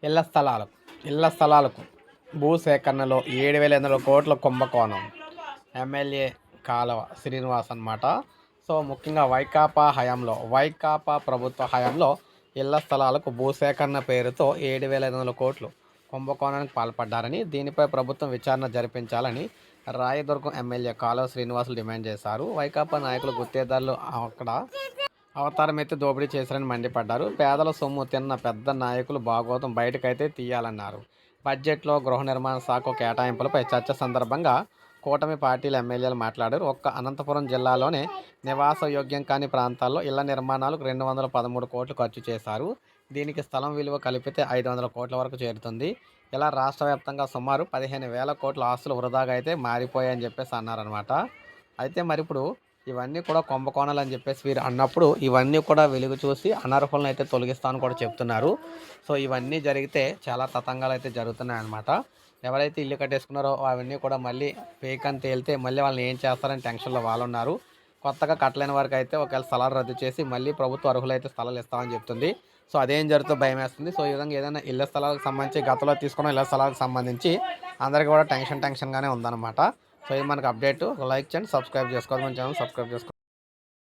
ఇళ్ల స్థలాలకు భూసేకరణలో 7,800 కోట్ల కుంభకోణం. ఎమ్మెల్యే కాలవ శ్రీనివాస్ అన్నమాట. సో ముఖ్యంగా వైకాపా ప్రభుత్వ హయాంలో ఇళ్ల స్థలాలకు భూసేకరణ పేరుతో 7,500 కోట్లు కుంభకోణానికి పాల్పడ్డారని, దీనిపై ప్రభుత్వం విచారణ జరిపించాలని రాయదుర్గం ఎమ్మెల్యే కాలువ శ్రీనివాసులు డిమాండ్ చేశారు. వైకాపా నాయకులు గుత్తేదారులు అక్కడ అవతారమెత్తి దోపిడీ చేశారని మండిపడ్డారు. పేదల సొమ్ము తిన్న పెద్ద నాయకులు భాగోతం బయటకైతే తీయాలన్నారు. బడ్జెట్లో గృహ నిర్మాణ శాఖ కేటాయింపులపై చర్చ సందర్భంగా కూటమి పార్టీల ఎమ్మెల్యేలు మాట్లాడారు. ఒక్క అనంతపురం జిల్లాలోనే నివాసయోగ్యం కాని ప్రాంతాల్లో ఇళ్ల నిర్మాణాలకు 213 కోట్లు ఖర్చు చేశారు. దీనికి స్థలం విలువ కలిపితే 500 కోట్ల వరకు చేరుతుంది. ఇలా రాష్ట్ర వ్యాప్తంగా సుమారు 15,000 కోట్ల ఆస్తులు వృధాగా అయితే మారిపోయాయని చెప్పేసి అన్నారనమాట. అయితే మరి ఇప్పుడు ఇవన్నీ కూడా కుంభకోణాలు అని చెప్పేసి వీరు అన్నప్పుడు ఇవన్నీ కూడా వెలుగు చూసి అనర్హులను అయితే తొలగిస్తామని కూడా చెప్తున్నారు. సో ఇవన్నీ జరిగితే చాలా తతంగాలు అయితే జరుగుతున్నాయి అన్నమాట. ఎవరైతే ఇల్లు కట్టేసుకున్నారో అవన్నీ కూడా మళ్ళీ ఫేక్ అని తేలితే మళ్ళీ వాళ్ళని ఏం చేస్తారని టెన్షన్లో వాళ్ళు ఉన్నారు. కొత్తగా కట్టలేని వారికి అయితే ఒకవేళ స్థలాలు రద్దు చేసి మళ్ళీ ప్రభుత్వ అర్హులైతే స్థలాలు ఇస్తామని చెప్తుంది. సో అదేం జరుగుతుందో భయం వేస్తుంది. సో ఈ విధంగా ఏదైనా ఇళ్ల స్థలాలకు సంబంధించి గతంలో తీసుకున్న ఇళ్ల స్థలాలకు సంబంధించి అందరికీ కూడా టెన్షన్గానే ఉందన్నమాట. సో ఇది మనకు అప్డేట్. లైక్ చేయండి, సబ్స్క్రైబ్ చేసుకోవాలి, మన ఛానల్ సబ్స్క్రైబ్ చేసుకోండి.